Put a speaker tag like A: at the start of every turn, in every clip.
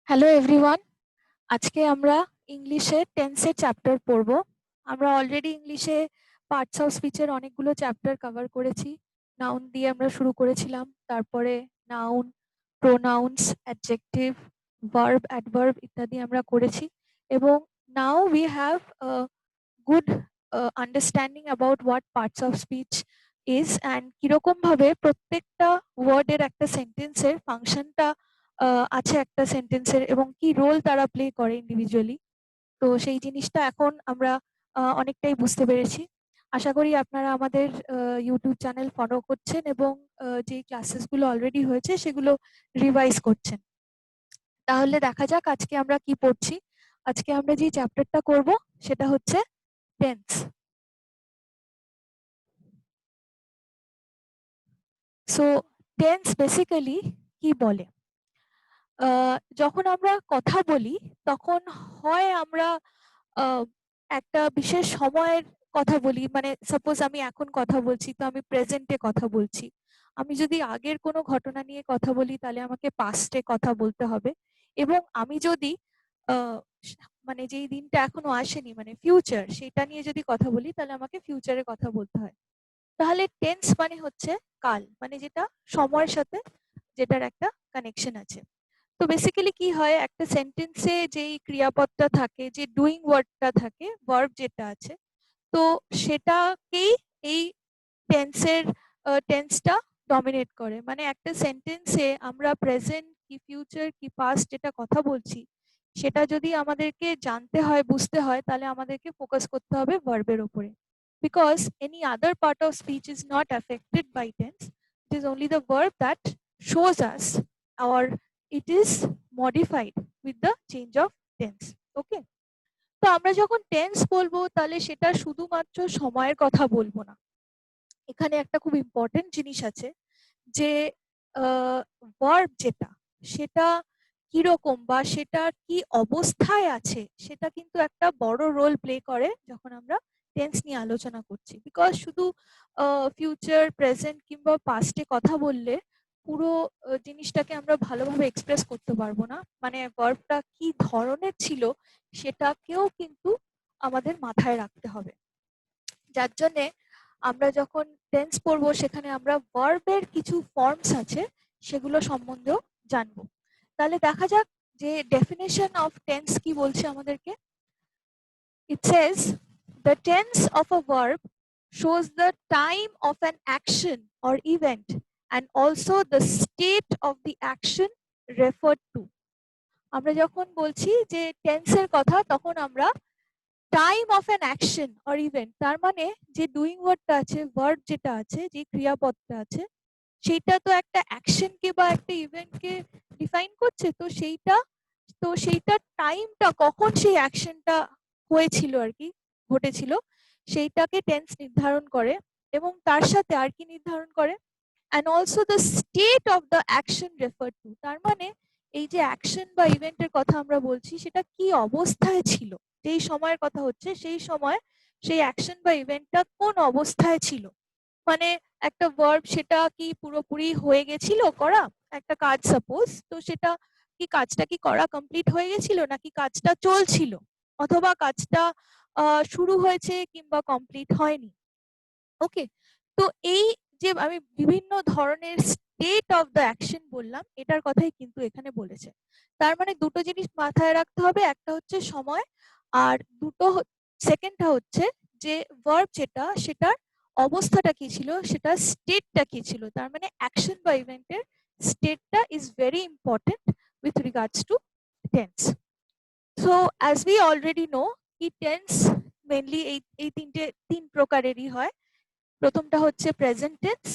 A: Hello everyone. আজকে আমরা ইংলিশে টেন্সের চ্যাপ্টার পড়ব। আমরা অলরেডি ইংলিশে পার্টস অফ স্পিচের অনেকগুলো চ্যাপ্টার কভার করেছি। নাউন দিয়ে আমরা শুরু করেছিলাম, তারপরে noun, pronounce, adjective, verb, adverb ইত্যাদি আমরা করেছি। এবং now we have good understanding about what parts of speech is and কিরকম ভাবে প্রত্যেকটা ওয়ার্ডের একটা সেন্টেন্সের ফাংশনটা আছে একটা সেন্টেন্সের এবং কি রোল তারা প্লে করে ইন্ডিভিজুয়ালি। তো সেই জিনিসটা এখন আমরা অনেকটাই বুঝতে পেরেছি। আশা করি আপনারা আমাদের ইউটিউব চ্যানেল ফলো করছেন এবং যে ক্লাসেসগুলো অলরেডি হয়েছে সেগুলো রিভাইজ করছেন। তাহলে দেখা যাক আজকে আমরা কি পড়ছি। আজকে আমরা যে চ্যাপ্টারটা করব সেটা হচ্ছে টেন্স। সো টেন্স বেসিক্যালি কি বলে? যখন আমরা কথা বলি তখন হয় আমরা আহ, একটা বিশেষ সময়ের কথা বলি, মানে সাপোজ আমি এখন কথা বলছি তো আমি প্রেজেন্টে কথা বলছি। আমি যদি আগের কোনো ঘটনা নিয়ে কথা বলি তাহলে আমাকে পাস্টে কথা বলতে হবে। এবং আমি যদি আহ, মানে যেই দিনটা এখনো আসেনি মানে ফিউচার সেটা নিয়ে যদি কথা বলি তাহলে আমাকে ফিউচারে কথা বলতে হয়। তাহলে টেন্স মানে হচ্ছে কাল, মানে যেটা সময়ের সাথে যেটার একটা কানেকশন আছে। তো বেসিক্যালি কি হয়, একটা সেন্টেন্সে যেই ক্রিয়াপদটা থাকে, যে ডুইং ওয়ার্ডটা থাকে, ভার্ব যেটা আছে, তো সেটাকেই এই টেন্সের টেন্সটা ডমিনেট করে। মানে একটা সেন্টেন্সে আমরা প্রেজেন্ট কি ফিউচার কি পাস্ট যেটা কথা বলছি সেটা যদি আমাদেরকে জানতে হয়, বুঝতে হয়, তাহলে আমাদেরকে ফোকাস করতে হবে ভার্বের উপরে। Because any other part of speech is not affected by tense, it is only the verb that shows us or it is modified with the change of tense. Okay, তো আমরা যখন টেন্স বলবো তাহলে সেটা শুধুমাত্র সময়ের কথা বলবো না। এখানে একটা খুব ইম্পর্টেন্ট জিনিস আছে যে ভার্ব যেটা, সেটা কিরকম বা সেটা কি অবস্থায় আছে সেটা কিন্তু একটা বড় রোল প্লে করে যখন আমরা টেন্স নিয়ে আলোচনা করছি। বিকজ শুধু ফিউচার, প্রেজেন্ট কিংবা পাস্টে কথা বললে পুরো জিনিসটাকে আমরা ভালোভাবে এক্সপ্রেস করতে পারবো না। মানে ভার্বটা কি ধরনের ছিল সেটাকেও কিন্তু আমাদের মাথায় রাখতে হবে। যার জন্যে আমরা যখন টেন্স পড়বো সেখানে আমরা ভার্বের কিছু ফর্মস আছে সেগুলো সম্বন্ধেও জানবো। তাহলে দেখা যাক যে ডেফিনেশন অফ টেন্স কি বলছে আমাদেরকে। It says the tense of a verb shows the time of an action or event and also the state of the action referred to. আমরা যখন বলছি যে টেন্সের কথা তখন আমরা time of an action or event, তার মানে যে ডুইং ওয়ার্ডটা আছে, ভার্ব যেটা আছে, যে ক্রিয়াপদটা আছে, সেইটা তো একটা অ্যাকশনকে বা একটা ইভেন্টকে ডিফাইন করছে। তো সেইটার টাইমটা কখন সেই অ্যাকশনটা হয়েছিল আর কি, ঘটেছিল, সেইটাকে টেন্স নির্ধারণ করে। এবং তার সাথে আর কি নির্ধারণ করে, and also the state of the action refer to, তার মানে এই যে অ্যাকশন বা ইভেন্টের কথা আমরা বলছি সেটা কি অবস্থায় ছিল, যেই সময়ের কথা হচ্ছে সেই সময় সেই অ্যাকশন বা ইভেন্টটা কোন অবস্থায় ছিল। মানে একটা ভার্ব সেটা কি পুরোপুরি হয়ে গেছিল করা, একটা কাজ সাপোজ, তো সেটা কি, কাজটা কি করা কমপ্লিট হয়ে গেছিল নাকি কাজটা চলছিল, অথবা কাজটা শুরু হয়েছে কিংবা কমপ্লিট হয়নি। ওকে, তো এই যে আমি বিভিন্ন ধরনের স্টেট অফ দ্য অ্যাকশন বললাম এটার কথাই কিন্তু এখানে বলেছে। তার মানে দুটো জিনিস মাথায় রাখতে হবে, একটা হচ্ছে সময়, আর সেকেন্ডটা হচ্ছে যে ভার্ব যেটা সেটার অবস্থাটা কি ছিল, সেটা স্টেটটা কি ছিল। তার মানে অ্যাকশন বা ইভেন্টের স্টেটটা is very important with regards to tense. So as we already know কি টেন্স মেনলি এই তিন প্রকারেরই হয়। প্রথমটা হচ্ছে প্রেজেন্ট টেন্স,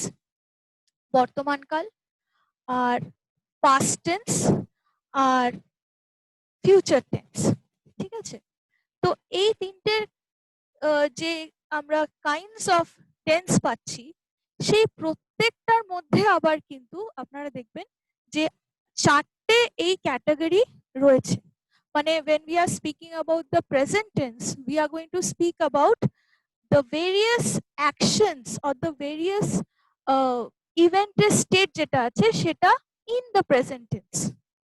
A: বর্তমানকাল, আর পাস্ট টেন্স, আর ফিউচার টেন্স। ঠিক আছে, তো এই তিনটের যে আমরা কাইন্ডস অফ টেন্স পাচ্ছি সেই প্রত্যেকটার মধ্যে আবার কিন্তু আপনারা দেখবেন যে চারটে এই ক্যাটাগরি রয়েছে। মানে when we are speaking about the present tense we are going to speak about the various actions or the various ইভেন্টের স্টেট যেটা আছে সেটা ইন দ্য প্রেজেন্ট টেন্স।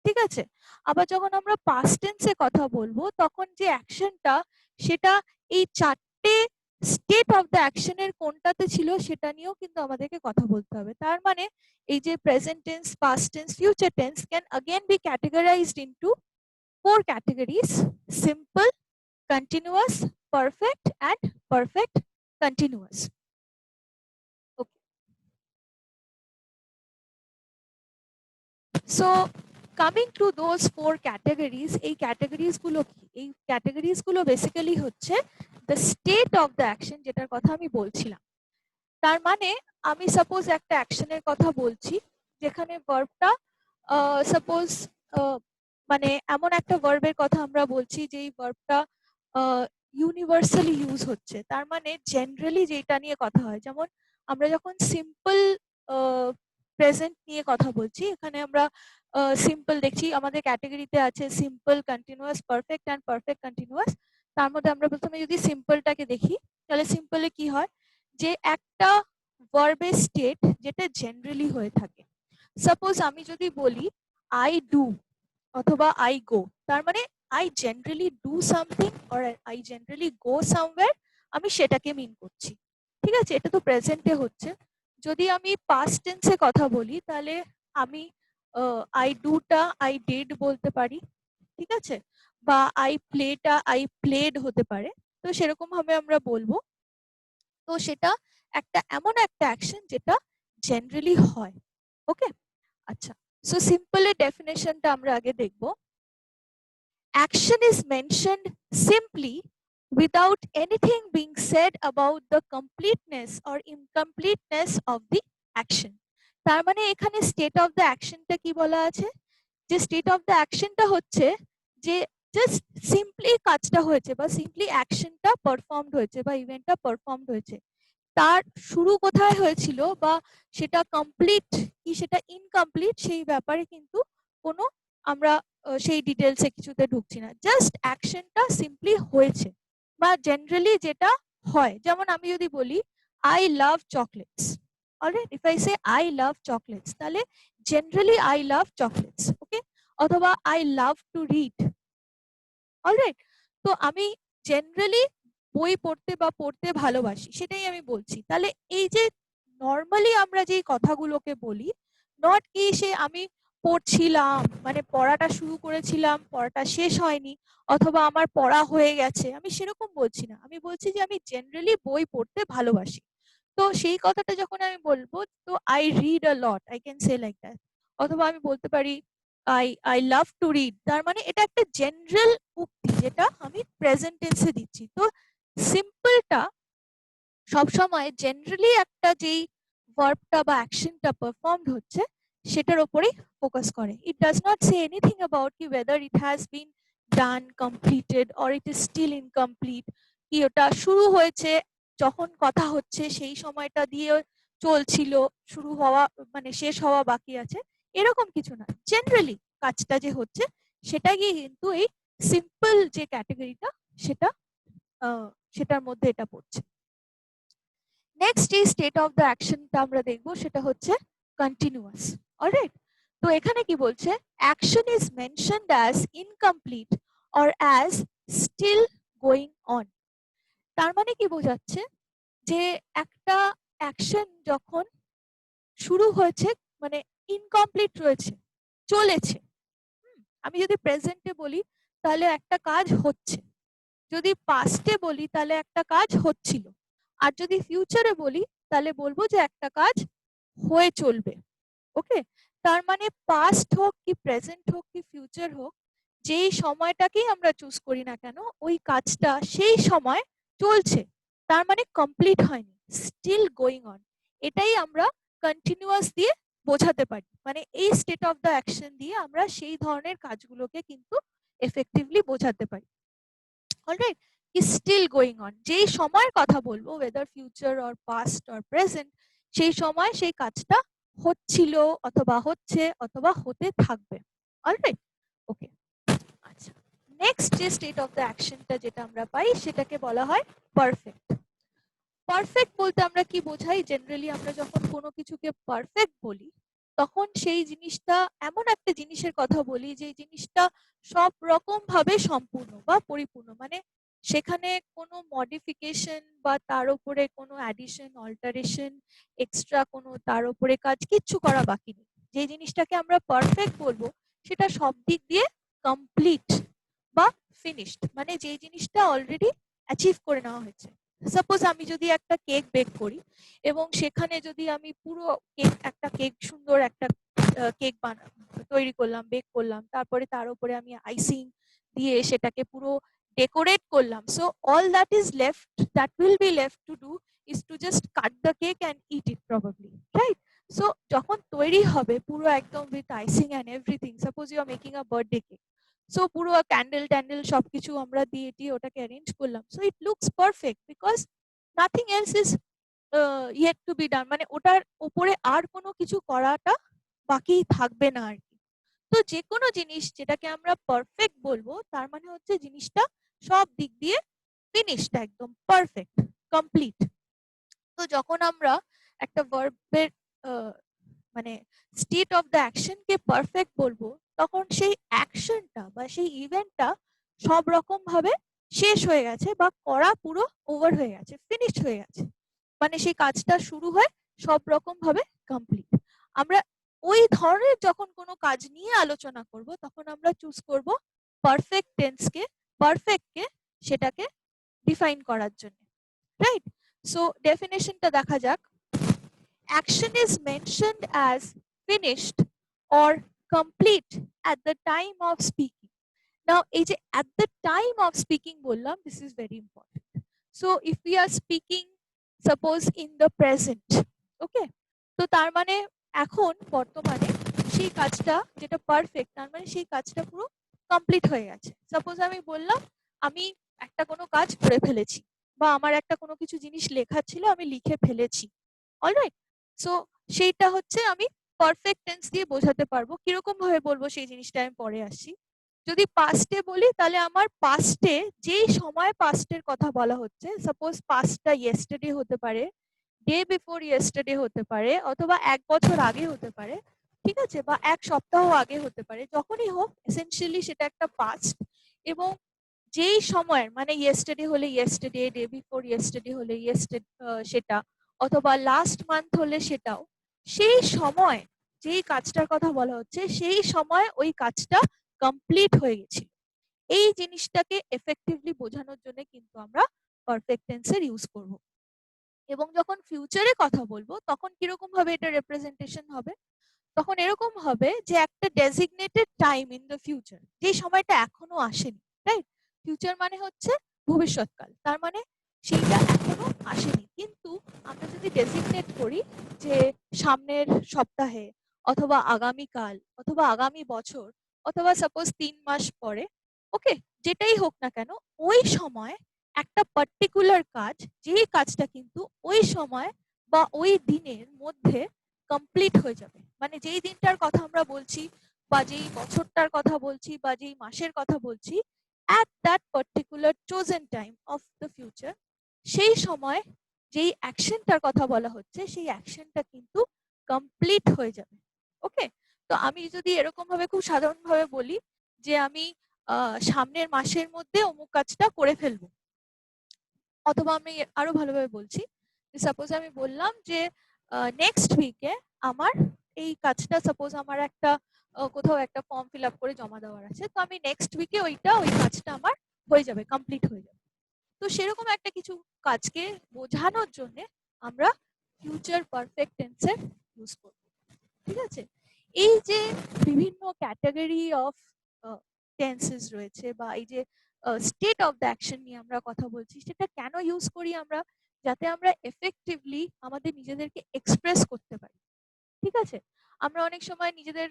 A: ঠিক আছে? আবার যখন আমরা পাস্ট টেন্সে কথা বলবো তখন যে অ্যাকশনটা সেটা এই ৪ টে স্টেট অফ দ্য অ্যাকশন এর কোনটাতে ছিল সেটা নিয়েও কিন্তু আমাদেরকে কথা বলতে হবে। তার মানে এই যে present tense, past tense, future tense can again be categorized into 4 categories: simple, continuous, perfect and perfect continuous. Okay. So coming to those 4 categories, এই categories গুলো কি? এই categories গুলো basically হচ্ছে the state of the action যেটার কথা আমি বলছিলাম। তার মানে আমি সাপোজ একটা অ্যাকশনের কথা বলছি যেখানে ভার্বটা সাপোজ মানে এমন একটা ভার্বের কথা আমরা বলছি যেই ভার্বটা ইউনিভার্সালি ইউজ হচ্ছে, তার মানে জেনারেলি যেটা নিয়ে কথা হয়। যেমন আমরা যখন সিম্পল প্রেজেন্ট নিয়ে কথা বলছি, এখানে আমরা সিম্পল দেখছি আমাদের ক্যাটাগরিতে আছে simple, continuous, perfect and perfect continuous. তার মধ্যে আমরা প্রথমে যদি সিম্পলটাকে দেখি তাহলে সিম্পলে কি হয় যে একটা ভার্বের স্টেট যেটা জেনারেলি হয়ে থাকে। সাপোজ আমি যদি বলি আই ডু অথবা আই গো, তার মানে I generally do something or I generally go somewhere, আমি সেটাকে মিন করছি। ঠিক আছে, এটা তো প্রেজেন্টে হচ্ছে। যদি আমি পাস্ট টেন্সে কথা বলি তাহলে আমি আই ডুটা আই ডিড বলতে পারি, ঠিক আছে, বা আই প্লেটা আই প্লেড হতে পারে। তো সেরকম ভাবে আমরা বলবো। তো সেটা একটা এমন একটা অ্যাকশন যেটা জেনারেলি হয়। ওকে, আচ্ছা। সো সিম্পলের ডেফিনেশনটা আমরা আগে দেখব। Action is mentioned simply without anything being said about the completeness or incompleteness of the action. তার মানে এখানে স্টেট অফ দ্য অ্যাকশনটা কি বলা আছে, যে স্টেট অফ দ্য অ্যাকশনটা হচ্ছে যে জাস্ট সিম্পলি কাজটা হয়েছে বা সিম্পলি অ্যাকশনটা পারফর্মড হয়েছে বা ইভেন্টটা পারফর্মড হয়েছে। তার শুরু কোথায় হয়েছিল বা সেটা কমপ্লিট কি সেটা ইনকমপ্লিট সেই ব্যাপারে কিন্তু কোনো আমরা সেই ডিটেলসে কিছুতে ঢুকছি না। জাস্ট অ্যাকশনটা সিম্পলি হয়েছে বা জেনারেলি যেটা হয়। যেমন আমি যদি বলি I love chocolates, alright, if I say I love chocolates তাহলে জেনারেলি আই লাভ চকলেটস। ওকে, অথবা I love to read, alright. তো আমি জেনারেলি বই পড়তে বা পড়তে ভালোবাসি, সেটাই আমি বলছি। তাহলে এই যে নর্মালি আমরা যেই কথাগুলোকে বলি, নট কি সে আমি পড়ছিলাম মানে পড়াটা শুরু করেছিলাম, পড়াটা শেষ হয়নি, অথবা আমার পড়া হয়ে গেছে, আমি সেরকম বলছি না। আমি বলছি যে আমি জেনারেলি বই পড়তে ভালোবাসি। তো সেই কথাটা যখন আমি বলবো, তো I read a lot, I can say like that. অথবা আমি বলতে পারি আই লাভ টু রিড, তার মানে এটা একটা জেনারেল উক্তি যেটা আমি প্রেজেন্ট টেন্সে দিচ্ছি। তো সিম্পলটা সবসময় জেনারেলি একটা যেই ভার্বটা বা অ্যাকশনটা পারফর্মড হচ্ছে সেটার উপরেই ফোকাস করে। It does not say anything about কি whether it has been done, completed or it is still incomplete, কি ওটা শুরু হয়েছে যখন কথা হচ্ছে সেই সময়টা দিয়ে চলছিল, শুরু হওয়া মানে শেষ হওয়া বাকি আছে, এরকম কিছু না। জেনারেলি কাজটা যে হচ্ছে সেটাই কিন্তু এই সিম্পল যে ক্যাটাগরিটা সেটা সেটার মধ্যে এটা পড়ছে। নেক্সট যে স্টেট অফ দ্য অ্যাকশনটা আমরা দেখবো সেটা হচ্ছে কন্টিনিউয়াস, অলরাইট। তো এখানে কি বলছে, action is mentioned as incomplete or as still going on. তার মানে কি বোঝাচ্ছে যে একটা অ্যাকশন যখন শুরু হয়েছে মানে ইনকমপ্লিট রয়েছে, চলেছে। আমি যদি প্রেজেন্টে বলি তাহলে একটা কাজ হচ্ছে, যদি পাস্টে বলি তাহলে একটা কাজ হচ্ছিল, আর যদি ফিউচারে বলি তাহলে বলবো যে একটা কাজ হয়ে চলবে। ওকে, তার মানে পাস্ট হোক কি প্রেজেন্ট হোক কি ফিউচার হোক, যেই সময়টাকেই আমরা চুজ করি না কেন ওই কাজটা সেই সময় চলছে, তার মানে কমপ্লিট হয়নি, স্টিল গোয়িং অন। এটাই আমরা কন্টিনিউয়াস দিয়ে বোঝাতে পারি। মানে এই স্টেট অফ দ্য অ্যাকশন দিয়ে আমরা সেই ধরনের কাজগুলোকে কিন্তু এফেক্টিভলি বোঝাতে পারি, alright. Is still going on, যেই সময়ের কথা বলবো whether future or past or present, সেই সময় সেই কাজটা হচ্ছিল অথবা হচ্ছে অথবা হতে থাকবে, অলরাইট। ওকে, আচ্ছা। নেক্সট যে স্টেট অফ দ্য অ্যাকশনটা যেটা আমরা পাই সেটাকে বলা হয় পারফেক্ট। পারফেক্ট বলতে আমরা কি বোঝাই, জেনারেলি আমরা যখন কোনো কিছুকে পারফেক্ট বলি তখন সেই জিনিসটা এমন একটা জিনিসের কথা বলি যে জিনিসটা সব রকম ভাবে সম্পূর্ণ বা পরিপূর্ণ, মানে সেখানে কোনো মডিফিকেশন বা তার উপরে কোনো অ্যাডিশন অল্টারেশন এক্সট্রা কোনো তার উপরে কাজ কিচ্ছু করা বাকি নেই। যে জিনিসটাকে আমরা পারফেক্ট বলবো সেটা সব দিক দিয়ে কমপ্লিট বা ফিনিশড, মানে যে জিনিসটা অলরেডি অ্যাচিভ করে নেওয়া হয়েছে। সাপোজ আমি যদি একটা কেক বেক করি এবং সেখানে যদি আমি পুরো একটা কেক সুন্দর একটা কেক তৈরি করলাম, বেক করলাম, তারপরে তার উপরে আমি আইসিং দিয়ে সেটাকে পুরো ডেকোরেট করলাম, so all that is left, that will be left to do is to just cut the cake and eat it probably, right? So যখন তৈরি হবে পুরো একদম with icing and everything, suppose you are making a birthday cake, so পুরো candle ট্যান্ডেল সবকিছু আমরা দিয়ে ওটাকে অ্যারেঞ্জ করলাম, so it looks perfect because nothing else is yet to be done, মানে ওটার উপরে আর কোনো কিছু করাটা বাকি থাকবে না আর কি। তো যে কোনো জিনিস যেটাকে আমরা পারফেক্ট বলবো তার মানে হচ্ছে জিনিসটা সব দিক দিয়ে ফিনিশড, একদম পারফেক্ট, কমপ্লিট। তো যখন আমরা একটা ভার্বের মানে স্টেট অফ দ্য অ্যাকশনকে পারফেক্ট বলবো, তখন সেই অ্যাকশনটা বা সেই ইভেন্টটা সব রকম ভাবে শেষ হয়ে গেছে বা করা পুরো ওভার হয়ে গেছে, ফিনিশড হয়ে গেছে, মানে সেই কাজটা শুরু হয় সব রকম ভাবে কমপ্লিট। আমরা ওই ধরনের যখন কোনো কাজ নিয়ে আলোচনা করব তখন আমরা চুজ করব পারফেক্ট টেন্সকে, পারফেক্টকে, সেটাকে ডিফাইন করার জন্য, রাইট? সো ডেফিনেশনটা দেখা যাক। Action is mentioned as finished or complete at the time of speaking. Now, at the time of speaking bollam, this is very important. So, if we are speaking, suppose in the present, okay? তো তার মানে এখন বর্তমানে সেই কাজটা যেটা perfect, তার মানে সেই কাজটা পুরো কমপ্লিট হয়ে গেছে। সাপোজ আমি বললাম আমি একটা কোনো কাজ করে ফেলেছি, বা আমার একটা কোনো কিছু জিনিস লেখা ছিল আমি লিখে ফেলেছি, অলরাইট? সো সেইটা হচ্ছে আমি পারফেক্ট টেন্স দিয়ে বোঝাতে পারবো। কিরকম ভাবে বলবো সেই জিনিসটা আমি পরে আসছি। যদি পাস্টে বলি তাহলে আমার পাস্টে যেই সময় পাস্টের কথা বলা হচ্ছে, সাপোজ পাস্টটা ইয়েস্টারডে হতে পারে, ডে বিফোর ইয়েস্টারডে হতে পারে, অথবা ১ বছর আগে হতে পারে, ঠিক আছে? বা ১ সপ্তাহ আগে হতে পারে। যখনই হোক এসেনশিয়ালি সেটা একটা পাস্ট, এবং যেই সময়ের মানে ইয়েস্টারডে হলে ইয়েস্টারডে, ডে বিফোর ইয়েস্টারডে হলে সেটা, অথবা লাস্ট মান্থ হলে সেটাও, সেই সময় যেই কাজটার কথা বলা হচ্ছে সেই সময় ওই কাজটা কমপ্লিট হয়ে গেছিল। এই জিনিসটাকে এফেক্টিভলি বোঝানোর জন্য কিন্তু আমরা পারফেক্ট টেন্সের ইউজ করব। এবং যখন ফিউচারে কথা বলবো তখন কিরকম ভাবে এটা রিপ্রেজেন্টেশন হবে? তখন এরকম হবে যে একটা designated time in the future, যে সময়টা এখনো আসেনি, রাইট? ফিউচার মানে হচ্ছে ভবিষ্যৎকাল, তার মানে সেইটা এখনো আসেনি, কিন্তু আমরা যদি ডেজিগনেট করি যে সামনের সপ্তাহে, অথবা আগামীকাল, অথবা আগামী বছর, অথবা সাপোজ ৩ মাস পরে, ওকে, যেটাই হোক না কেন, ওই সময় একটা পার্টিকুলার কাজ, যেই কাজটা কিন্তু ওই সময় বা ওই দিনের মধ্যে কমপ্লিট হয়ে যাবে, মানে যেই দিনটার কথা আমরা বলছি, বা যেই বছরটার কথা বলছি, বা যেই মাসের কথা বলছি, at that particular chosen time of the future, সেই সময় যেই অ্যাকশনটার কথা বলা হচ্ছে সেই অ্যাকশনটা কিন্তু কমপ্লিট হয়ে যাবে, ওকে? তো আমি যদি এরকম ভাবে খুব সাধারণ ভাবে বলি যে আমি সামনের মাসের মধ্যে অমুক কাজটা করে ফেলবো, অথবা আমি আরো ভালোভাবে বলছি, সাপোজ আমি বললাম যে নেক্সট উইকে আমার এই কাজটা, সাপোজ আমার একটা কোথাও একটা ফর্ম ফিল আপ করে জমা দেওয়ার আছে, তো আমি নেক্সট উইকে ওই কাজটা আমার হয়ে যাবে, কমপ্লিট হয়ে যাবে। তো সেরকম একটা কিছু কাজকে বোঝানোর জন্য আমরা ফিউচার পারফেক্ট টেন্সের ইউজ করব, ঠিক আছে? এই যে বিভিন্ন ক্যাটাগরি অফ টেন্সেস রয়েছে, বা এই যে স্টেট অফ দ্য অ্যাকশন নিয়ে আমরা কথা বলছি, সেটা কেন ইউজ করি আমরা? যাতে আমরা এফেক্টিভলি আমাদের নিজেদেরকে এক্সপ্রেস করতে পারি, ঠিক আছে? আমরা অনেক সময় নিজেদের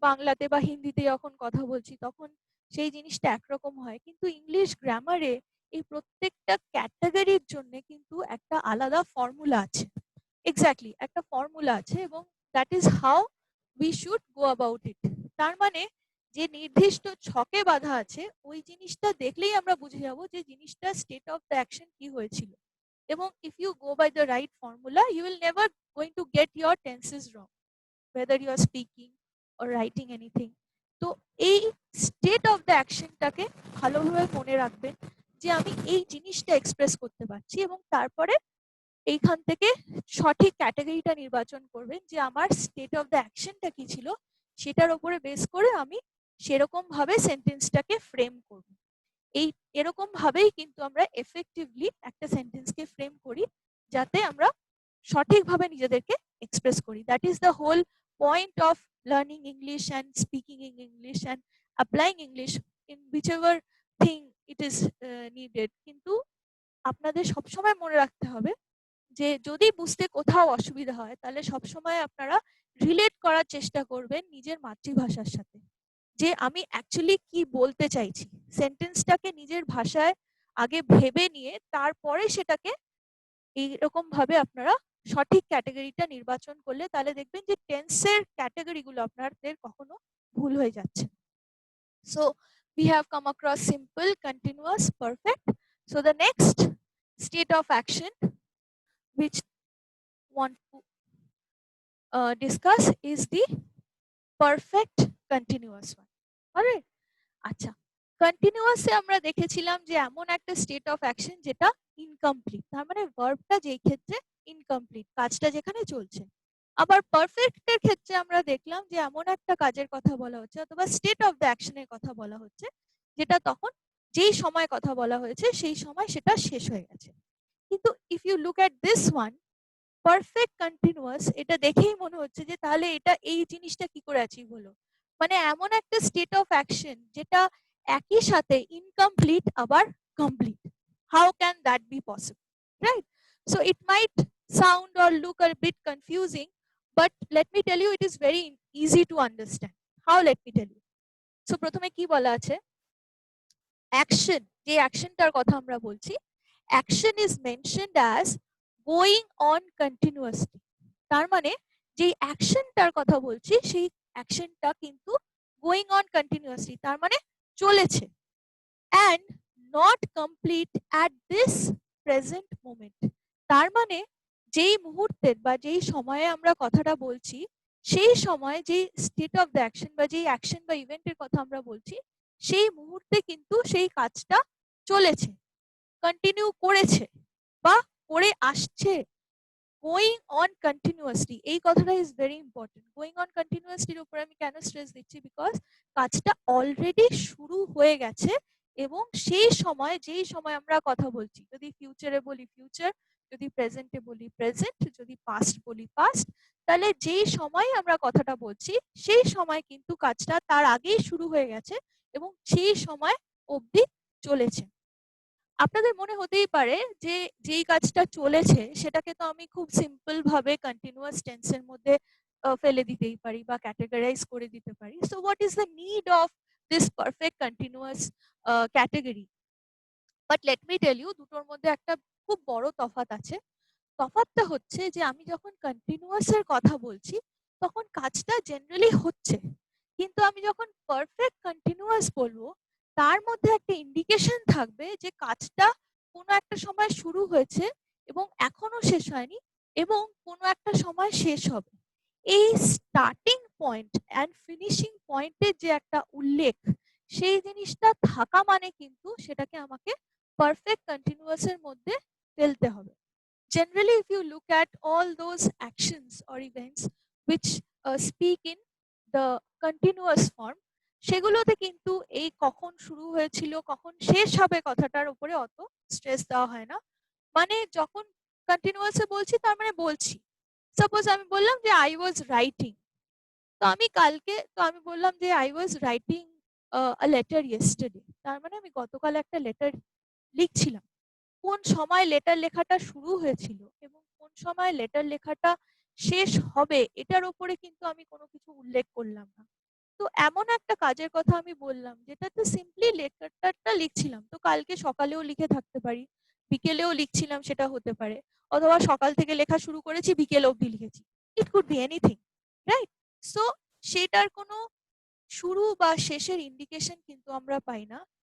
A: বাংলাতে বা হিন্দিতে যখন কথা বলছি তখন সেই জিনিসটা একরকম হয়, কিন্তু ইংলিশ গ্রামারে এই প্রত্যেকটা ক্যাটাগরির জন্য কিন্তু একটা আলাদা ফর্মুলা আছে, এক্স্যাক্টলি একটা ফর্মুলা আছে, এবং that is how we should go about it. তার মানে যে নির্দিষ্ট ছকে বাঁধা আছে ওই জিনিসটা দেখলেই আমরা বুঝে যাব যে জিনিসটা স্টেট অফ দ্য অ্যাকশন কি হয়েছিল, এবং if you go by the right formula you will never going to get your tenses wrong. whether you are speaking or writing anything. তো এই স্টেট অফ দ্য অ্যাকশনটাকে ভালোভাবে মনে রাখবেন যে আমি এই জিনিসটা এক্সপ্রেস করতে পারছি, এবং তারপরে এইখান থেকে সঠিক ক্যাটাগরিটা নির্বাচন করবেন যে আমার স্টেট অফ দ্য অ্যাকশনটা কি ছিল, সেটার উপরে বেস করে আমি সেরকম ভাবে সেন্টেন্সটাকে ফ্রেম করব। এই এরকম ভাবেই কিন্তু আমরা এফেক্টিভলি একটা সেন্টেন্সকে ফ্রেম করি, যাতে আমরা সঠিকভাবে নিজেদেরকে এক্সপ্রেস করি। That is the whole point of learning English and speaking in English and applying English in whichever thing it is needed. কিন্তু আপনাদের সবসময় মনে রাখতে হবে যে যদি বুঝতে কোথাও অসুবিধা হয়, তাহলে সবসময় আপনারা রিলেট করার চেষ্টা করবেন নিজের মাতৃভাষার সাথে, যে আমি অ্যাকচুয়ালি কি বলতে চাইছি। সেন্টেন্সটাকে নিজের ভাষায় আগে ভেবে নিয়ে তারপরে সেটাকে এইরকম ভাবে আপনারা সঠিক ক্যাটাগরিটা নির্বাচন করলে, তাহলে দেখবেন যে টেন্সের ক্যাটাগরিগুলো আপনাদের কখনো ভুল হয়ে যাচ্ছে। So we have come across simple, continuous, perfect. So the next state of action which want to discuss is the perfect continuous one. Alright? আচ্ছা, কন্টিনিউয়াসে আমরা দেখেছিলাম যে এমন একটা স্টেট অফ অ্যাকশন যেটা ইনকমপ্লিট, তার মানে ভার্বটা যেই ক্ষেত্রে ইনকমপ্লিট, কাজটা যেখানে চলছে। আবার পারফেক্টের ক্ষেত্রে আমরা দেখলাম যে এমন একটা কাজের কথা বলা হচ্ছে অথবা স্টেট অফ দ্য অ্যাকশনের কথা বলা হচ্ছে, যেটা তখন যেই সময় কথা বলা হয়েছে সেই সময় সেটা শেষ হয়ে গেছে। কিন্তু if you look at this one, perfect continuous, এটা দেখেই মনে হচ্ছে যে তাহলে এটা এই জিনিসটা কি করে অ্যাচিভ হলো। মানে এমন একটা স্টেট অফ অ্যাকশন যেটা একই সাথে ইনকমপ্লিট আবার complete. How can that be possible, right? So it might sound or look a bit confusing, but let me tell you it is very easy to understand. How, let me tell you. So প্রথমে কি বলা আছে, action, যে অ্যাকশনটার কথা আমরা বলছি, action is mentioned as going on continuously. তার মানে যেই অ্যাকশনটার কথা বলছি সেই অ্যাকশনটা কিন্তু গোয়িং অন কন্টিনিউয়াসলি, তার মানে চলেছে, and not complete at this present moment. তার মানে যেই মুহূর্তের বা যেই সময়ে আমরা কথাটা বলছি, সেই সময় যেই স্টেট অফ দ্য অ্যাকশন বা যেই অ্যাকশন বা ইভেন্টের কথা আমরা বলছি, সেই মুহূর্তে কিন্তু সেই কাজটা চলেছে, কন্টিনিউ করেছে বা করে আসছে। গোয়িং অন কন্টিনিউয়াসলি, এই কথাটা is very important. Going on কন্টিনিউয়াসলির উপরে আমি কেন স্ট্রেস দিচ্ছি, বিকজ কাজটা অলরেডি শুরু হয়ে গেছে, এবং সেই সময় যেই সময় আমরা কথা বলছি, যদি ফিউচারে বলি ফিউচার, যদি প্রেজেন্টে বলি প্রেজেন্ট, যদি পাস্ট বলি পাস্ট, তাহলে যেই সময় আমরা কথাটা বলছি সেই সময় কিন্তু কাজটা তার আগেই শুরু হয়ে গেছে এবং সেই সময় অবধি চলেছে। আপনাদের মনে হতেই পারে যে যেই কাজটা চলেছে সেটাকে তো আমি খুব সিম্পল ভাবে কন্টিনিউয়াস টেন্সের মধ্যে ফেলে দিতেই পারি বা ক্যাটেগরাইজ করে দিতে পারি। So what is the need of this perfect continuous category? But let me tell you, দুটোর মধ্যে একটা খুব বড় তফাৎ আছে। তফাৎটা হচ্ছে যে আমি যখন কন্টিনিউয়াস এর কথা বলছি তখন কাজটা জেনারেলি হচ্ছে, কিন্তু আমি যখন পারফেক্ট কন্টিনিউয়াস বলবো তার মধ্যে একটা ইন্ডিকেশন থাকবে যে কাজটা কোনো একটা সময় শুরু হয়েছে এবং এখনো শেষ হয়নি এবং কোনো একটা সময় শেষ হবে। এই স্টার্টিং পয়েন্ট অ্যান্ড ফিনিশিং পয়েন্টের যে একটা উল্লেখ, সেই জিনিসটা থাকা মানে কিন্তু সেটাকে আমাকে পারফেক্ট কন্টিনিউয়াস এর মধ্যে ফেলতে হবে। Generally, if you look at all those actions or events which speak in the continuous form, সেগুলোতে কিন্তু এই কখন শুরু হয়েছিল কখন শেষ হবে কথাটার উপরে অত স্ট্রেস দেওয়া হয় না। মানে যখন কন্টিনিউয়াসে বলছি তার মানে বলছি। সাপোজ আমি বললাম যে আই ওয়াজ রাইটিং, তো আমি বললাম যে I was writing a letter yesterday, তার মানে আমি গতকাল একটা লেটার লিখছিলাম। কোন সময় লেটার লেখাটা শুরু হয়েছিল এবং কোন সময় লেটার লেখাটা শেষ হবে এটার উপরে কিন্তু আমি কোনো কিছু উল্লেখ করলাম না। তো এমন একটা কাজের কথা আমি বললাম যেটাতে সিম্পলি লেটারটা লিখছিলাম, তো কালকে সকালেও লিখে থাকতে পারি, বিকেলেও লিখছিলাম সেটা হতে পারে, অথবা সকাল থেকে লেখা শুরু করেছি বিকেল অবধি লিখেছি। It could be anything, right? So সেটার কোনো শুরু বা শেষের ইন্ডিকেশন কিন্তু আমরা পাই না,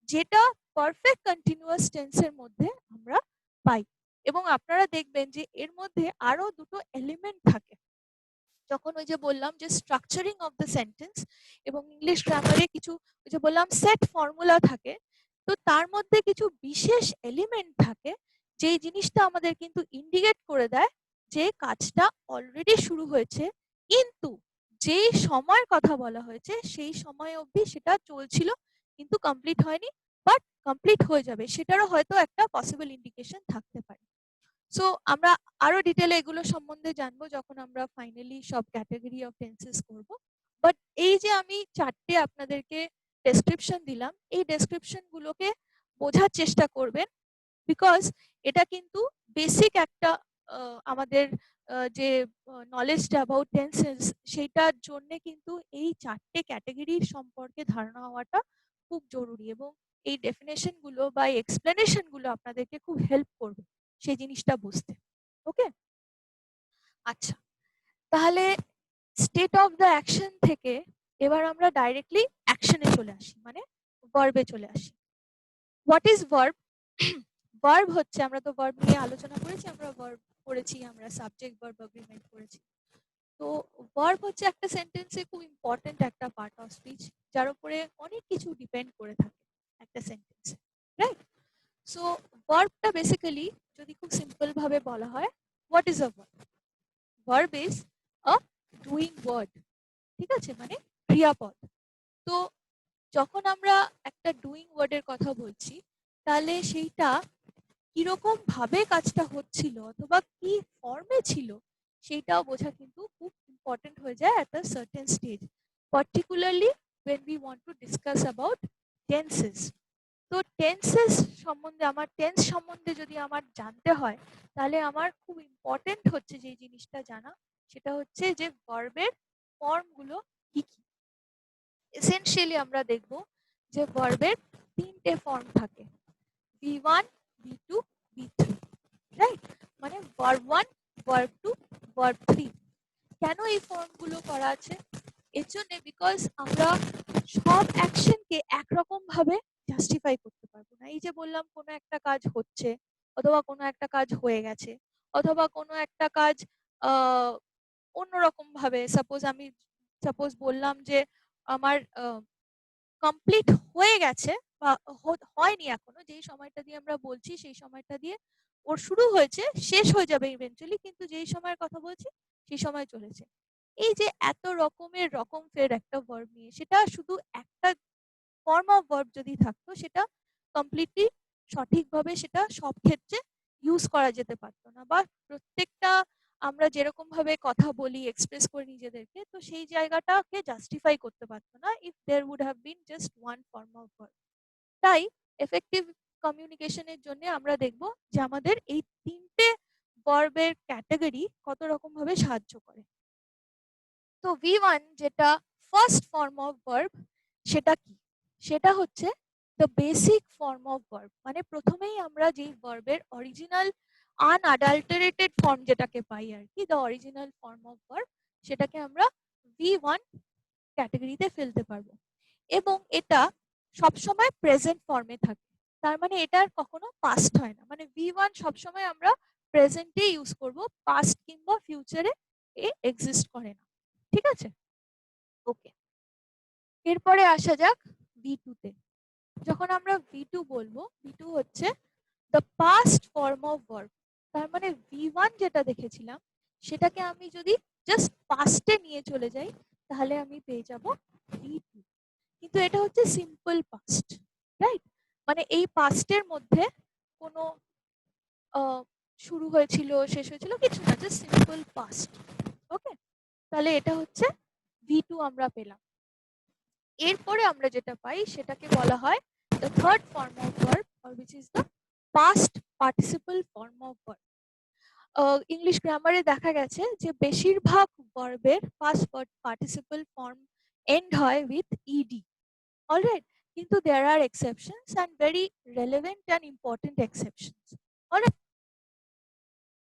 A: যেটা পারফেক্ট কন্টিনিউয়াস টেন্সের মধ্যে আমরা পাই। এবং আপনারা দেখবেন যে এর মধ্যে আরো দুটো এলিমেন্ট থাকে। যখন ওই যে বললাম যে স্ট্রাকচারিং অফ দ্য সেন্টেন্স এবং ইংলিশ গ্রামারে কিছু ওই যে বললাম সেট ফর্মুলা থাকে, তো তার মধ্যে কিছু বিশেষ এলিমেন্ট থাকে যেই জিনিসটা আমাদের কিন্তু ইন্ডিকেট করে দেয় যে কাজটা অলরেডি শুরু হয়েছে, কিন্তু যেই সময়ের কথা বলা হয়েছে সেই সময় অবধি সেটা চলছিল কিন্তু কমপ্লিট হয়নি, বাট কমপ্লিট হয়ে যাবে, সেটারও হয়তো একটা পসিবল ইন্ডিকেশন থাকতে পারে। সো আমরা আরো ডিটেলে এগুলো সম্বন্ধে জানবো যখন আমরা ফাইনালি সব ক্যাটাগরি অফ টেন্সেস করব। বাট এই যে আমি চারটে আপনাদেরকে ডেসক্রিপশন দিলাম, এই ডেসক্রিপশন গুলোকে বোঝার চেষ্টা করবেন, বিকজ এটা কিন্তু বেসিক একটা আমাদের যে নলেজটা অ্যাবাউট টেন্সেস সেটার জন্য কিন্তু এই চারটে ক্যাটাগরির সম্পর্কে ধারণা হওয়াটা খুব জরুরি, এবং এই ডেফিনেশন গুলো বা এক্সপ্লেনেশন গুলো আপনাদেরকে খুব হেল্প করবে সেই জিনিসটা বুঝতে। ওকে, আচ্ছা, তাহলে স্টেট অফ দ্য অ্যাকশন থেকে এবার আমরা ডাইরেক্টলি অ্যাকশনে চলে আসি, মানে ভার্বে চলে আসি। What is verb? ভার্ব হচ্ছে, আমরা তো ভার্ব নিয়ে আলোচনা করেছি, আমরা ভার্ব করেছি, আমরা সাবজেক্ট ভার্ব এগ্রিমেন্ট করেছি। তো ভার্ব হচ্ছে একটা সেন্টেন্সে খুব ইম্পর্টেন্ট একটা পার্ট অফ স্পিচ, যার উপরে অনেক কিছু ডিপেন্ড করে থাকে একটা সেন্টেন্সে, রাইট? সো ভার্বটা বেসিক্যালি যদি খুব সিম্পল ভাবে বলা হয়, what is a verb? Verb is a doing word, ঠিক আছে, মানে ক্রিয়াপদ। তো যখন আমরা একটা ডুইং ওয়ার্ডের কথা বলছি, তাহলে সেইটা কিরকম ভাবে কাজটা হচ্ছিল অথবা কি ফর্মে ছিল সেইটাও বোঝা কিন্তু খুব ইম্পর্টেন্ট হয়ে যায় at a certain stage, particularly when we want to discuss about tenses. তো টেন্সেস সম্বন্ধে, আমার টেন্স সম্বন্ধে যদি আমার জানতে হয়, তাহলে আমার খুব ইম্পর্টেন্ট হচ্ছে যে জিনিসটা জানা, সেটা হচ্ছে যে ভার্বের ফর্মগুলো কি কি। এসেনশিয়ালি আমরা দেখব যে ভার্বের তিনটে ফর্ম থাকে, V1, V2, V3, রাইট? মানে ভার্ব 1, ভার্ব 2, ভার্ব 3। কেন এই ফর্মগুলো করা আছে? এর জন্য, বিকজ আমরা সব অ্যাকশনকে একরকম ভাবে জাস্টিফাই করতে পারবো না। এই যে বললাম কোনো একটা কাজ হচ্ছে, অথবা কোনো একটা কাজ হয়ে গেছে, অথবা কোনো একটা কাজ আহ অন্যরকম ভাবে, সাপোজ বললাম যে আমার কমপ্লিট হয়ে গেছে বা হয়নি এখনো, যেই সময়টা দিয়ে আমরা বলছি সেই সময়টা দিয়ে ওর শুরু হয়েছে, শেষ হয়ে যাবে ইভেন্চুয়ালি, কিন্তু যেই সময়ের কথা বলছি সেই সময় চলেছে। এই যে এত রকমের রকম ফের একটা ভার্ব নিয়ে, সেটা শুধু একটা ফর্ম অফ ভার্ব যদি থাকতো, সেটা কমপ্লিটলি সঠিকভাবে সেটা সব ক্ষেত্রে ইউজ করা যেতে পারতো না, বা প্রত্যেকটা আমরা যেরকম ভাবে কথা বলি, এক্সপ্রেস করি নিজেদেরকে, তো সেই জায়গাটাকে জাস্টিফাই করতে পারতো না if there would have been just one form of verb. তাই এফেক্টিভ কমিউনিকেশনের জন্য আমরা দেখব যে আমাদের এই তিনটে ভার্বের ক্যাটাগরি কত রকম ভাবে সাহায্য করে। তো V1 যেটা ফার্স্ট ফর্ম অফ ভার্ব, সেটা কি? সেটা হচ্ছে the basic form of verb, মানে প্রথমেই আমরা যেই ভার্বের অরিজিনাল আনঅ্যাডাল্টারেটেড ফর্ম যেটাকে পাই আর কি, the original form of verb, সেটাকে আমরা V1 ক্যাটাগরিতে ফেলতে পারবো। এবং এটা সবসময় প্রেজেন্ট ফর্মে থাকে, তার মানে এটার কখনো পাস্ট হয় না, মানে V1 সবসময় আমরা প্রেজেন্টে ইউজ করব, পাস্ট কিংবা ফিউচারে এ এক্সিস্ট করে না, ঠিক আছে? ওকে, এরপরে আসা যাক V2 তে। যখন আমরা V2 বলবো, V2 হচ্ছে the past form of verb, তার মানে V1 যেটা দেখেছিলাম সেটাকে আমি যদি জাস্ট পাস্টে নিয়ে চলে যাই, তাহলে আমি পেয়ে যাব V2, কিন্তু এটা হচ্ছে সিম্পল পাস্ট, রাইট? মানে এই পাস্টের মধ্যে কোনো শুরু হয়েছিল, শেষ হয়েছিল কিছু না, জাস্ট সিম্পল পাস্ট। ওকে, তাহলে এটা হচ্ছে V2 আমরা পেলাম। এরপরে আমরা যেটা পাই সেটাকে বলা হয় the third form of verb, or which is the past participle form of verb. English গ্রামারে দেখা গেছে যে বেশিরভাগ ভার্বের past participle form end হয় with ed, alright, কিন্তু there are exceptions and very relevant and important exceptions, alright.